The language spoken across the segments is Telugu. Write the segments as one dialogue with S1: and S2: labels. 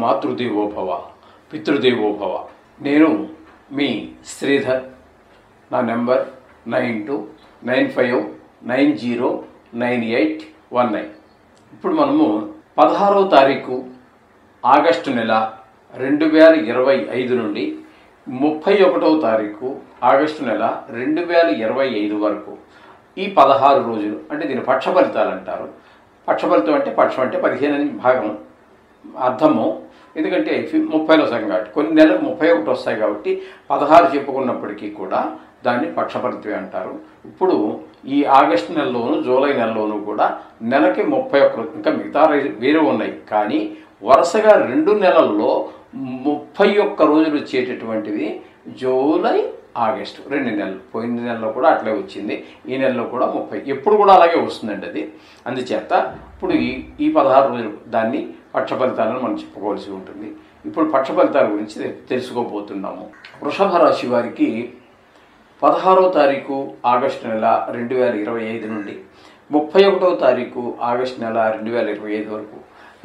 S1: మాతృదేవోభవ పితృదేవోభవ. నేను మీ శ్రీధర్. నా నెంబర్ 9295909819. ఇప్పుడు మనము 16వ తారీఖు ఆగస్టు నెల 2025 నుండి 31వ తారీఖు ఆగస్టు నెల 2025 వరకు ఈ 16 రోజులు అంటే దీని పక్ష ఫలితాలు అంటారు. పక్ష ఫలితం అంటే పక్షం అంటే 15 అని భాగం అర్థము. ఎందుకంటే 30లో సగం కాబట్టి కొన్ని నెలలకు 31 వస్తాయి కాబట్టి 16 చెప్పుకున్నప్పటికీ కూడా దాన్ని పక్షఫలితమే అంటారు. ఇప్పుడు ఈ ఆగస్టు నెలలోను జూలై నెలలోనూ కూడా నెలకి 31, ఇంకా మిగతా వేరే ఉన్నాయి. కానీ వరుసగా 2 నెలల్లో 31 రోజులు వచ్చేటటువంటివి జూలై ఆగస్టు 2 నెలలు. పోయిన నెలలో కూడా అట్లే వచ్చింది, ఈ నెలలో కూడా 30, ఎప్పుడు కూడా అలాగే వస్తుందండి అది. అందుచేత ఇప్పుడు ఈ 16 రోజులు దాన్ని పక్ష ఫలితాలను మనం చెప్పుకోవాల్సి ఉంటుంది. ఇప్పుడు పక్ష ఫలితాల గురించి తెలుసుకోబోతున్నాము. వృషభ రాశి వారికి 16వ తారీఖు ఆగస్టు నెల 2025 నుండి 31వ తారీఖు ఆగస్టు నెల 2025 వరకు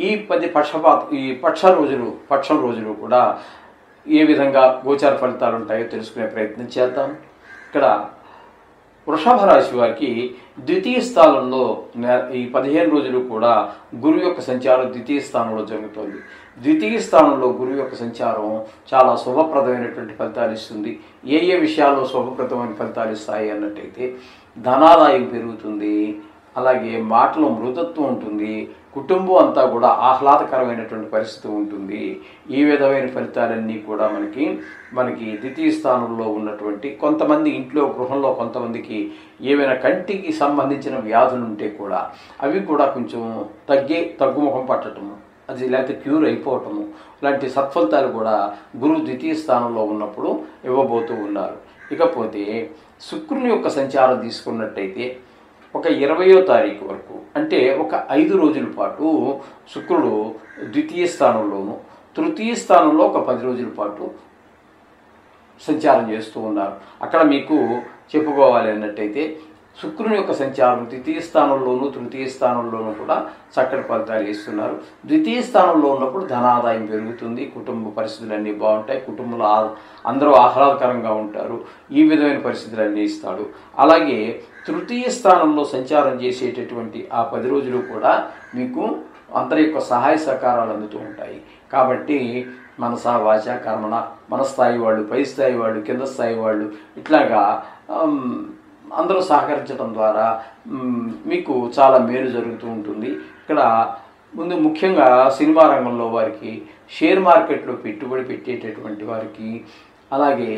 S1: ఈ 10 పక్షం రోజులు కూడా ఏ విధంగా గోచార ఫలితాలు ఉంటాయో తెలుసుకునే ప్రయత్నం చేద్దాం. ఇక్కడ వృషభ రాశి వారికి ద్వితీయ స్థానంలో ఈ 15 రోజులు కూడా గురువు యొక్క సంచారం ద్వితీయ స్థానంలో జరుగుతుంది. ద్వితీయ స్థానంలో గురువు యొక్క సంచారం చాలా శుభప్రదమైనటువంటి ఫలితాలు ఇస్తుంది. ఏ విషయాల్లో శుభప్రదమైన ఫలితాలు ఇస్తాయి అన్నట్టయితే ధనాదాయం పెరుగుతుంది, అలాగే మాటలో మృదుత్వం ఉంటుంది, కుటుంబం అంతా కూడా ఆహ్లాదకరమైనటువంటి పరిస్థితి ఉంటుంది. ఈ విధమైన ఫలితాలన్నీ కూడా మనకి ద్వితీయ స్థానంలో ఉన్నటువంటి కొంతమంది ఇంట్లో గృహంలో కొంతమందికి ఏవైనా కంటికి సంబంధించిన వ్యాధులు ఉంటే కూడా అవి కూడా కొంచెం తగ్గుముఖం పట్టడము, అది లేకపోతే క్యూర్ అయిపోవటము లాంటి సత్ఫలితాలు కూడా గురువు ద్వితీయ స్థానంలో ఉన్నప్పుడు ఇవ్వబోతూ ఉన్నారు. ఇకపోతే శుక్రుని యొక్క సంచారం తీసుకున్నట్టయితే ఒక 20వ తారీఖు వరకు అంటే ఒక 5 రోజుల పాటు శుక్రుడు ద్వితీయ స్థానంలోను, తృతీయ స్థానంలో ఒక 10 రోజుల పాటు సంచారం చేస్తూ ఉన్నారు. అక్కడ మీకు చెప్పుకోవాలి అన్నట్టయితే శుక్రుని యొక్క సంచారం ద్వితీయ స్థానంలోను తృతీయ స్థానంలోనూ కూడా చక్కటి ఫలితాలు ఇస్తున్నారు. ద్వితీయ స్థానంలో ఉన్నప్పుడు ధనాదాయం పెరుగుతుంది, కుటుంబ పరిస్థితులన్నీ బాగుంటాయి, కుటుంబంలో అందరూ ఆహ్లాదకరంగా ఉంటారు. ఈ విధమైన పరిస్థితులన్నీ ఇస్తాడు. అలాగే తృతీయ స్థానంలో సంచారం చేసేటటువంటి ఆ 10 రోజులు కూడా మీకు అందరి యొక్క సహాయ సహకారాలు అందుతూ ఉంటాయి. కాబట్టి మనస వాచ కర్మణ, మన స్థాయి వాళ్ళు, పై స్థాయి వాళ్ళు, కింద స్థాయి వాళ్ళు, ఇట్లాగా అందరూ సహకరించడం ద్వారా మీకు చాలా మేలు జరుగుతూ ఉంటుంది. ఇక్కడ ముఖ్యంగా సినిమా రంగంలో వారికి, షేర్ మార్కెట్లో పెట్టుబడి పెట్టేటటువంటి వారికి, అలాగే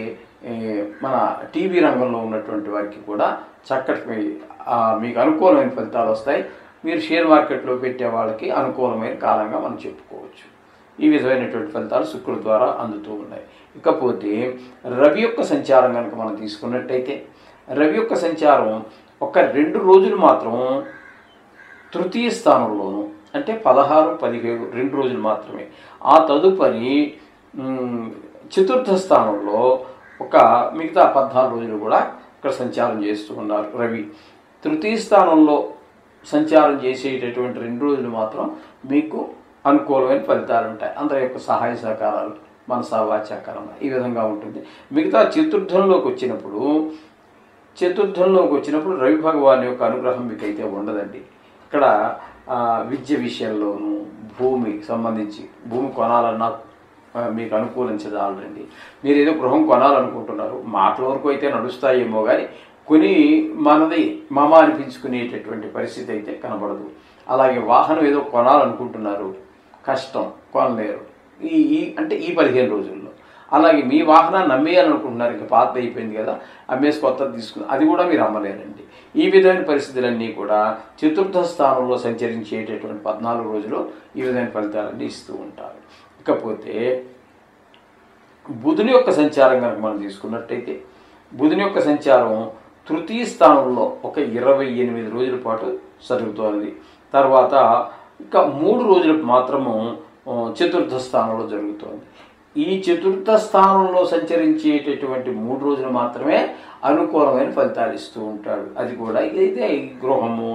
S1: మన టీవీ రంగంలో ఉన్నటువంటి వారికి కూడా చక్కటి మీకు అనుకూలమైన ఫలితాలు వస్తాయి. మీరు షేర్ మార్కెట్లో పెట్టే వాళ్ళకి అనుకూలమైన కాలంగా మనం చెప్పుకోవచ్చు. ఈ విధమైనటువంటి ఫలితాలు శుక్రుడి ద్వారా అందుతూ ఉన్నాయి. ఇకపోతే రవి యొక్క సంచారం కనుక మనం తీసుకున్నట్టయితే రవి యొక్క సంచారం ఒక 2 రోజులు మాత్రం తృతీయ స్థానంలోను అంటే 16, 17 2 రోజులు మాత్రమే. ఆ తదుపరి చతుర్థ స్థానంలో ఒక మిగతా 14 రోజులు కూడా ఇక్కడ సంచారం చేస్తూ ఉన్నారు రవి. తృతీయ స్థానంలో సంచారం చేసేటటువంటి 2 రోజులు మాత్రం మీకు అనుకూలమైన ఫలితాలు ఉంటాయి. అందరి యొక్క సహాయ సహకారాలు, మనస వాచ కర్మ ఈ విధంగా ఉంటుంది. మిగతా చతుర్థంలోకి వచ్చినప్పుడు రవి భగవాన్ యొక్క అనుగ్రహం మీకు అయితే ఉండదండి. ఇక్కడ విద్య విషయంలోనూ భూమికి సంబంధించి భూమి కొనాలన్నా మీకు అనుకూలించదాలండి. మీరు ఏదో గృహం కొనాలనుకుంటున్నారు, మాటల వరకు అయితే నడుస్తాయేమో కానీ కొని మనది మమ అనిపించుకునేటటువంటి పరిస్థితి అయితే కనబడదు. అలాగే వాహనం ఏదో కొనాలనుకుంటున్నారు, కష్టం, కొనలేరు అంటే ఈ 15 రోజుల్లో. అలాగే మీ వాహనాన్ని అమ్మేయాలనుకుంటున్నారు, ఇంకా పాత అయిపోయింది కదా, అమ్మేసి కొత్తది తీసుకుని అది కూడా మీరు అమ్మలేరండి. ఈ విధమైన పరిస్థితులన్నీ కూడా చతుర్థ స్థానంలో సంచరించేటటువంటి 14 రోజులు ఈ విధమైన ఫలితాలన్నీ ఇస్తూ ఉంటారు. ఇకపోతే బుధుని యొక్క సంచారం కనుక మనం తీసుకున్నట్టయితే బుధుని యొక్క సంచారం తృతీయ స్థానంలో ఒక 28 రోజుల పాటు జరుగుతోంది. తర్వాత ఇంకా 3 రోజులకు మాత్రము చతుర్థ స్థానంలో జరుగుతోంది. ఈ చతుర్థ స్థానంలో సంచరించేటటువంటి 3 రోజులు మాత్రమే అనుకూలమైన ఫలితాలు ఇస్తూ ఉంటాడు. అది కూడా ఇదైతే ఈ గృహము,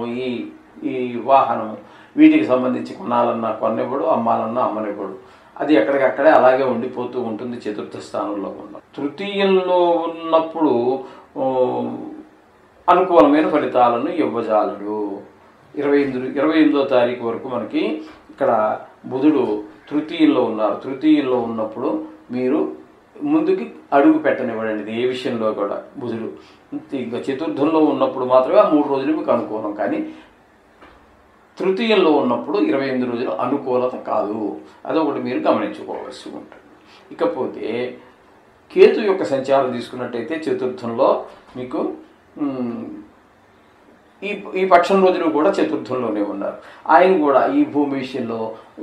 S1: ఈ వాహనము, వీటికి సంబంధించి కొనాలన్నా కొనివ్వడు, అమ్మాలన్నా అమ్మనివ్వడు. అది ఎక్కడికక్కడే అలాగే ఉండిపోతూ ఉంటుంది చతుర్థ స్థానంలో ఉన్న. తృతీయంలో ఉన్నప్పుడు అనుకూలమైన ఫలితాలను ఇవ్వజాలడు. 28వ తారీఖు వరకు మనకి ఇక్కడ బుధుడు తృతీయంలో ఉన్నారు. తృతీయంలో ఉన్నప్పుడు మీరు ముందుకి అడుగు పెట్టనివ్వడండి ఏ విషయంలో కూడా. బుధుడు ఇంకా చతుర్థంలో ఉన్నప్పుడు మాత్రమే ఆ 3 రోజులు మీకు అనుకూలం, కానీ తృతీయంలో ఉన్నప్పుడు 28 రోజులు అనుకూలత కాదు. అదొకటి మీరు గమనించుకోవాల్సి ఉంటుంది. ఇకపోతే కేతు యొక్క సంచారం తీసుకున్నట్టయితే చతుర్థంలో మీకు ఈ పక్షం రోజులు కూడా చతుర్థంలోనే ఉన్నారు. ఆయన కూడా ఈ భూమి విషయంలో,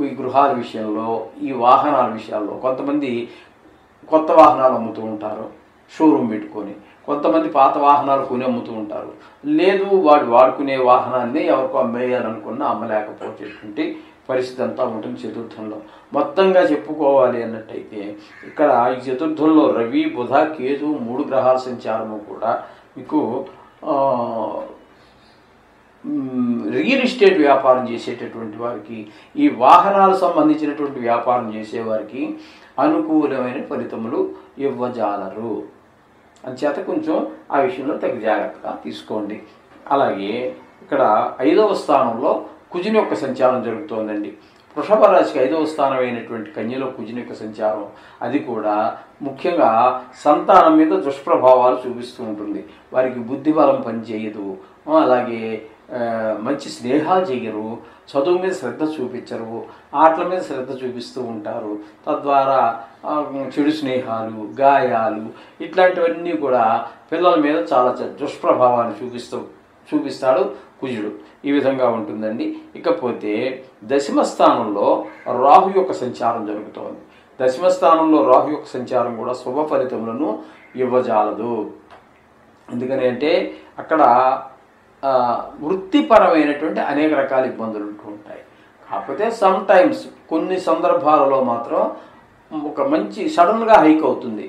S1: ఈ గృహాల విషయంలో, ఈ వాహనాల విషయాల్లో కొంతమంది కొత్త వాహనాలు అమ్ముతూ ఉంటారు షోరూమ్ పెట్టుకొని, కొంతమంది పాత వాహనాలు కొని అమ్ముతూ ఉంటారు. లేదు వాడు వాడుకునే వాహనాన్ని ఎవరికో అమ్మేయాలనుకున్నా అమ్మలేకపోయేటువంటి పరిస్థితి అంతా ఉంటుంది చతుర్థంలో. మొత్తంగా చెప్పుకోవాలి అన్నట్టయితే ఇక్కడ ఈ చతుర్థంలో రవి, బుధ, కేతు 3 గ్రహాల సంచారము కూడా మీకు రియల్ ఎస్టేట్ వ్యాపారం చేసేటటువంటి వారికి, ఈ వాహనాలకు సంబంధించినటువంటి వ్యాపారం చేసేవారికి అనుకూలమైన ఫలితములు ఇవ్వజాలరు. అంచేత కొంచెం ఆ విషయంలో తగు జాగ్రత్తగా తీసుకోండి. అలాగే ఇక్కడ 5వ స్థానంలో కుజుని యొక్క సంచారం జరుగుతోందండి. వృషభ రాశికి 5వ స్థానం అయినటువంటి కన్యలో కుజుని యొక్క సంచారం, అది కూడా ముఖ్యంగా సంతానం మీద దుష్ప్రభావాలు చూపిస్తూ ఉంటుంది. వారికి బుద్ధి బలం పనిచేయదు, అలాగే మంచి స్నేహాలు చేయరు, చదువు మీద శ్రద్ధ చూపించరు, ఆటల మీద శ్రద్ధ చూపిస్తూ ఉంటారు. తద్వారా చెడు స్నేహాలు, గాయాలు ఇట్లాంటివన్నీ కూడా పిల్లల మీద చాలా దుష్ప్రభావాలు చూపిస్తాడు కుజుడు. ఈ విధంగా ఉంటుందండి. ఇకపోతే 10వ స్థానంలో రాహు యొక్క సంచారం జరుగుతోంది. 10వ స్థానంలో రాహు యొక్క సంచారం కూడా శుభ ఫలితములను ఇవ్వజాలదు. ఎందుకని అంటే అక్కడ వృత్తిపరమైనటువంటి అనేక రకాల ఇబ్బందులు ఉంటూ ఉంటాయి. కాకపోతే సమ్ టైమ్స్ కొన్ని సందర్భాలలో మాత్రం ఒక మంచి సడన్గా హైక్ అవుతుంది.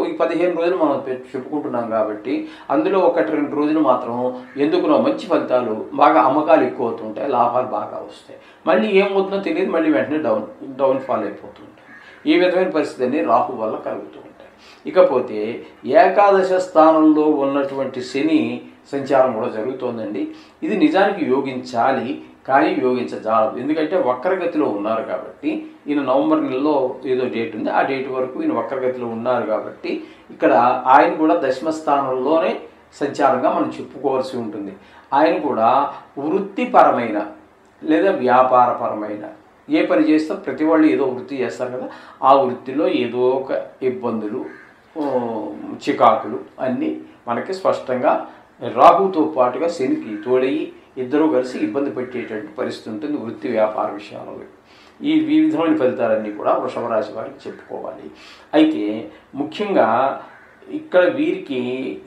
S1: ఈ 15 రోజులు మనం చెప్పుకుంటున్నాం కాబట్టి అందులో 1-2 రోజులు మాత్రం ఎందుకునో మంచి ఫలితాలు, బాగా అమ్మకాలు ఎక్కువ అవుతుంటాయి, లాభాలు బాగా వస్తాయి. మళ్ళీ ఏమవుతుందో తెలియదు, మళ్ళీ వెంటనే డౌన్ఫాల్ అయిపోతుంటాయి. ఈ విధమైన పరిస్థితిని రాహు వల్ల కలుగుతూ ఉంటాయి. ఇకపోతే ఏకాదశ స్థానంలో ఉన్నటువంటి శని సంచారం కూడా జరుగుతోందండి. ఇది నిజానికి యోగించాలి, కానీ యోగించజాలదు. ఎందుకంటే వక్రగతిలో ఉన్నారు కాబట్టి, ఈయన నవంబర్ నెలలో ఏదో డేట్ ఉంది, ఆ డేట్ వరకు ఈయన వక్రగతిలో ఉన్నారు కాబట్టి ఇక్కడ ఆయన కూడా 10వ స్థానంలోనే సంచారంగా మనం చెప్పుకోవాల్సి ఉంటుంది. ఆయన కూడా వృత్తిపరమైన లేదా వ్యాపారపరమైన ఏ పని చేస్తే ప్రతి వాళ్ళు ఏదో వృత్తి చేస్తారు కదా, ఆ వృత్తిలో ఏదో ఒక ఇబ్బందులు, చికాకులు అన్నీ మనకి స్పష్టంగా రాహుతో పాటుగా శనికి తోడయి ఇద్దరూ కలిసి ఇబ్బంది పెట్టేటువంటి పరిస్థితి ఉంటుంది వృత్తి వ్యాపార విషయాలలో. ఈ వివిధమైన ఫలితాలన్నీ కూడా వృషభ రాశి వారికి చెప్పుకోవాలి. అయితే ముఖ్యంగా ఇక్కడ వీరికి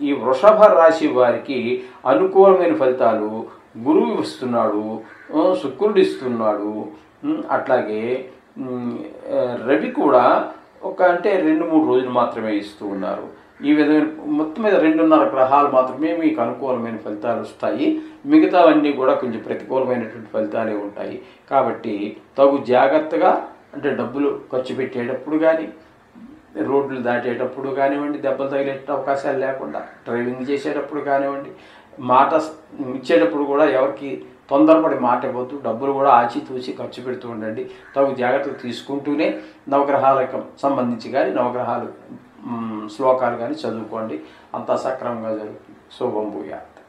S1: ఈ వృషభ రాశి వారికి అనుకూలమైన ఫలితాలు గురువు ఇస్తున్నాడు, శుక్రుడు ఇస్తున్నాడు, అట్లాగే రవి కూడా అంటే 2-3 రోజులు మాత్రమే ఇస్తూ ఉన్నారు. ఈ విధమైన మొత్తం మీద 2.5 గ్రహాలు మాత్రమే మీకు అనుకూలమైన ఫలితాలు వస్తాయి. మిగతావన్నీ కూడా కొంచెం ప్రతికూలమైనటువంటి ఫలితాలే ఉంటాయి. కాబట్టి తగు జాగ్రత్తగా, అంటే డబ్బులు ఖర్చు పెట్టేటప్పుడు కానీ, రోడ్లు దాటేటప్పుడు కానివ్వండి, దెబ్బలు తగిలే అవకాశాలు లేకుండా, డ్రైవింగ్ చేసేటప్పుడు కానివ్వండి, మాట ఇచ్చేటప్పుడు కూడా ఎవరికి తొందరపడి మాట ఇవ్వద్దు, డబ్బులు కూడా ఆచితూచి ఖర్చు పెడుతూ ఉండండి. తగు జాగ్రత్తలు తీసుకుంటూనే నవగ్రహాలకు సంబంధించి కానీ, నవగ్రహాలు శ్లోకాలు కానీ చదువుకోండి. అంతా సక్రమంగా జరుగుతుంది. శుభం భూయాత్.